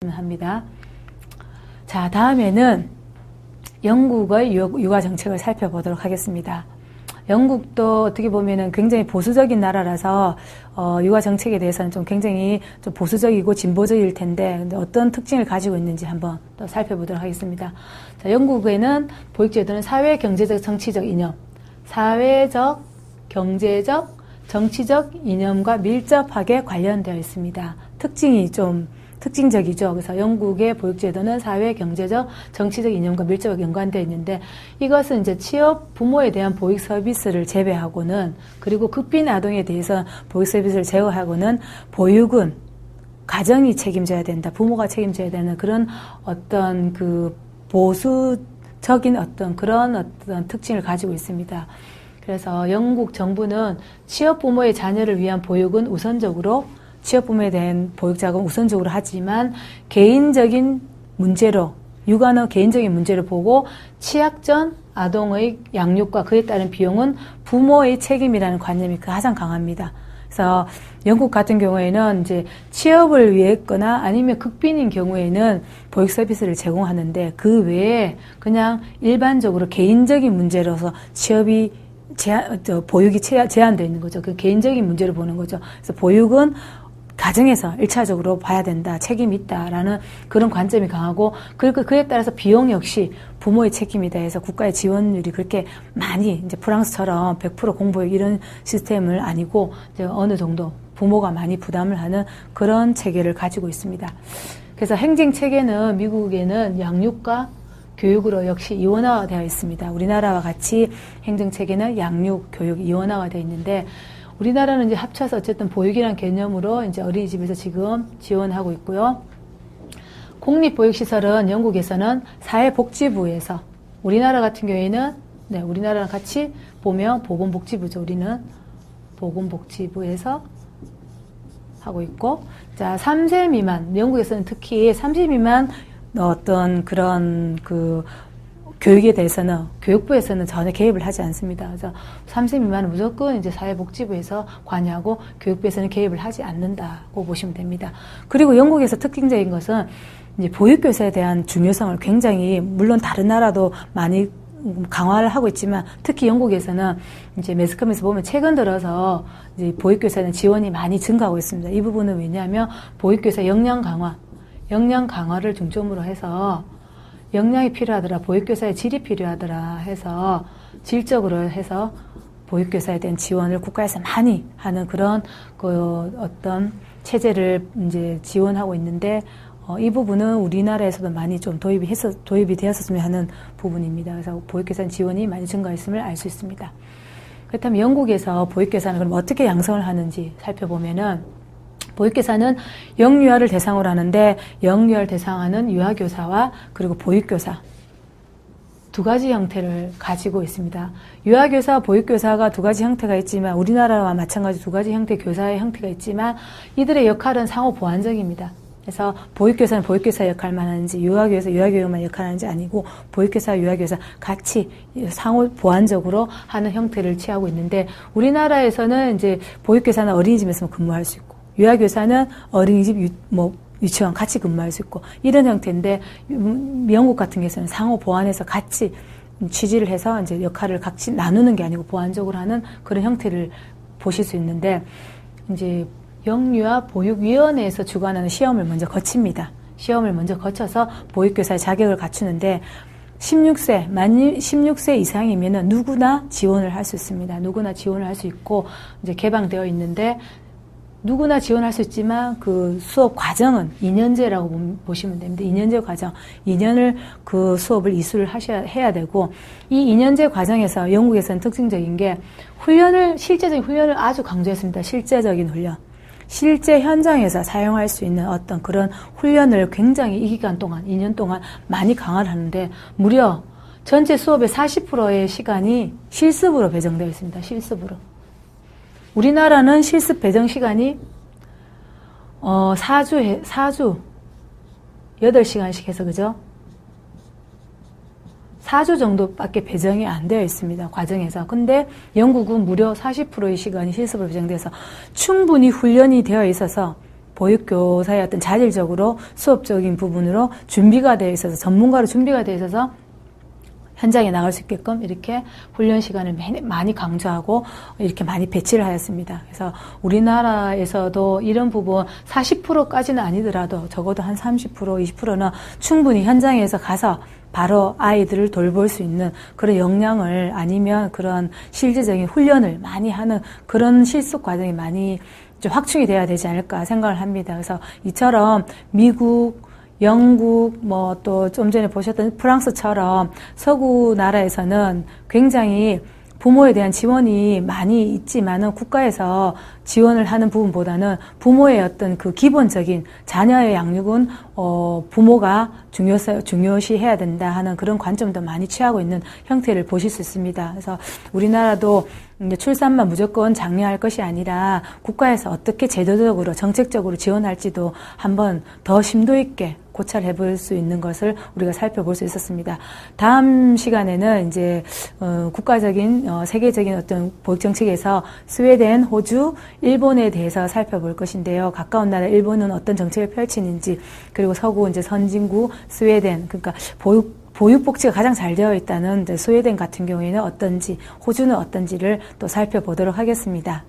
합니다. 자, 다음에는 영국의 육아 정책을 살펴보도록 하겠습니다. 영국도 어떻게 보면은 굉장히 보수적인 나라라서 육아 정책에 대해서는 좀 굉장히 좀 보수적이고 진보적일 텐데, 근데 어떤 특징을 가지고 있는지 한번 또 살펴보도록 하겠습니다. 자, 영국에는 보육제도는 사회, 경제적, 정치적 이념, 사회적, 경제적, 정치적 이념과 밀접하게 관련되어 있습니다. 특징이 좀 특징적이죠. 그래서 영국의 보육제도는 사회, 경제적, 정치적 이념과 밀접하게 연관되어 있는데, 이것은 이제 취업, 부모에 대한 보육 서비스를 제외하고는, 그리고 극빈 아동에 대해서 보육 서비스를 제외하고는 보육은 가정이 책임져야 된다, 부모가 책임져야 되는 그런 어떤 그 보수적인 그런 특징을 가지고 있습니다. 그래서 영국 정부는 취업 부모의 자녀를 위한 보육은 우선적으로, 취업 부모에 대한 보육 자금은 우선적으로 하지만 개인적인 문제로, 육아는 개인적인 문제로 보고 취약전 아동의 양육과 그에 따른 비용은 부모의 책임이라는 관념이 가장 강합니다. 그래서 영국 같은 경우에는 이제 취업을 위했거나 아니면 극빈인 경우에는 보육 서비스를 제공하는데, 그 외에 그냥 일반적으로 개인적인 문제로서 보육이 제한되어 있는 거죠. 그 개인적인 문제로 보는 거죠. 그래서 보육은 가정에서 1차적으로 봐야 된다, 책임이 있다라는 그런 관점이 강하고, 그리고 그에 따라서 비용 역시 부모의 책임이다 해서 국가의 지원율이 그렇게 많이, 이제 프랑스처럼 100% 공보육 이런 시스템을 아니고, 이제 어느 정도 부모가 많이 부담을 하는 그런 체계를 가지고 있습니다. 그래서 행정 체계는 미국에는 양육과 교육으로 역시 이원화되어 있습니다. 우리나라와 같이 행정 체계는 양육, 교육 이원화가 되어 있는데, 우리나라는 이제 합쳐서 어쨌든 보육이라는 개념으로 이제 어린이집에서 지금 지원하고 있고요. 공립보육시설은 영국에서는 사회복지부에서, 우리나라 같은 경우에는, 네, 우리나라랑 같이 보면 보건복지부죠. 우리는 보건복지부에서 하고 있고, 자, 3세 미만, 영국에서는 특히 3세 미만 어떤 그런 교육에 대해서는 교육부에서는 전혀 개입을 하지 않습니다. 그래서 3세 미만은 무조건 이제 사회복지부에서 관여하고 교육부에서는 개입을 하지 않는다고 보시면 됩니다. 그리고 영국에서 특징적인 것은 이제 보육교사에 대한 중요성을 굉장히, 물론 다른 나라도 많이 강화를 하고 있지만, 특히 영국에서는 이제 매스컴에서 보면 최근 들어서 이제 보육교사는 지원이 많이 증가하고 있습니다. 이 부분은 왜냐하면 보육교사 역량 강화를 중점으로 해서 역량이 필요하더라, 보육교사의 질이 필요하더라 해서 질적으로 해서 보육교사에 대한 지원을 국가에서 많이 하는 그런 어떤 체제를 이제 지원하고 있는데, 이 부분은 우리나라에서도 많이 좀 도입이 되었으면 하는 부분입니다. 그래서 보육교사 지원이 많이 증가했음을 알 수 있습니다. 그렇다면 영국에서 보육교사는 그럼 어떻게 양성을 하는지 살펴보면은, 보육교사는 영유아를 대상으로 하는데, 영유아를 대상하는 유아교사와 그리고 보육교사 두 가지 형태를 가지고 있습니다. 유아교사와 보육교사가 두 가지 형태가 있지만, 우리나라와 마찬가지 두 가지 형태의 교사의 형태가 있지만, 이들의 역할은 상호 보완적입니다. 그래서 보육교사는 보육교사 역할만 하는지, 유아교사 유아교육만 역할을 하는지 아니고, 보육교사와 유아교사 같이 상호 보완적으로 하는 형태를 취하고 있는데, 우리나라에서는 이제 보육교사는 어린이집에서 근무할 수 있고, 유아교사는 어린이집, 유치원 같이 근무할 수 있고, 이런 형태인데, 영국 같은 경우에는 상호 보완해서 같이 취지를 해서 이제 역할을 같이 나누는 게 아니고 보완적으로 하는 그런 형태를 보실 수 있는데, 이제 영유아 보육위원회에서 주관하는 시험을 먼저 거칩니다. 시험을 먼저 거쳐서 보육교사의 자격을 갖추는데, 16세 이상이면은 누구나 지원을 할 수 있습니다. 누구나 지원을 할 수 있고, 이제 개방되어 있는데, 누구나 지원할 수 있지만 그 수업 과정은 2년제라고 보시면 됩니다. 2년제 과정, 2년을 그 수업을 이수를 해야 되고, 이 2년제 과정에서 영국에서는 특징적인 게 실제적인 훈련을 아주 강조했습니다. 실제적인 훈련. 실제 현장에서 사용할 수 있는 어떤 그런 훈련을 굉장히 이 기간 동안, 2년 동안 많이 강화를 하는데, 무려 전체 수업의 40%의 시간이 실습으로 배정되어 있습니다. 실습으로. 우리나라는 실습 배정 시간이 4주 8시간씩 해서, 그죠? 4주 정도밖에 배정이 안 되어 있습니다. 과정에서. 근데 영국은 무려 40%의 시간이 실습으로 배정돼서 충분히 훈련이 되어 있어서 보육교사의 어떤 자질적으로 수업적인 부분으로 준비가 되어 있어서 전문가로 준비가 되어 있어서 현장에 나갈 수 있게끔 이렇게 훈련 시간을 많이 강조하고 이렇게 많이 배치를 하였습니다. 그래서 우리나라에서도 이런 부분 40%까지는 아니더라도 적어도 한 30%, 20%는 충분히 현장에서 가서 바로 아이들을 돌볼 수 있는 그런 역량을 아니면 그런 실질적인 훈련을 많이 하는 그런 실습 과정이 많이 좀 확충이 돼야 되지 않을까 생각을 합니다. 그래서 이처럼 미국, 영국, 뭐 또 좀 전에 보셨던 프랑스처럼 서구 나라에서는 굉장히 부모에 대한 지원이 많이 있지만은 국가에서 지원을 하는 부분보다는 부모의 어떤 그 기본적인 자녀의 양육은 부모가 중요시 해야 된다 하는 그런 관점도 많이 취하고 있는 형태를 보실 수 있습니다. 그래서 우리나라도 이제 출산만 무조건 장려할 것이 아니라 국가에서 어떻게 제도적으로 정책적으로 지원할지도 한번 더 심도 있게 고찰해 볼 수 있는 것을 우리가 살펴볼 수 있었습니다. 다음 시간에는 이제 국가적인 세계적인 어떤 보육 정책에서 스웨덴, 호주, 일본에 대해서 살펴볼 것인데요. 가까운 나라 일본은 어떤 정책을 펼치는지, 그리고 서구 이제 선진국 스웨덴, 그러니까 보육 복지가 가장 잘 되어 있다는 스웨덴 같은 경우에는 어떤지, 호주는 어떤지를 또 살펴보도록 하겠습니다.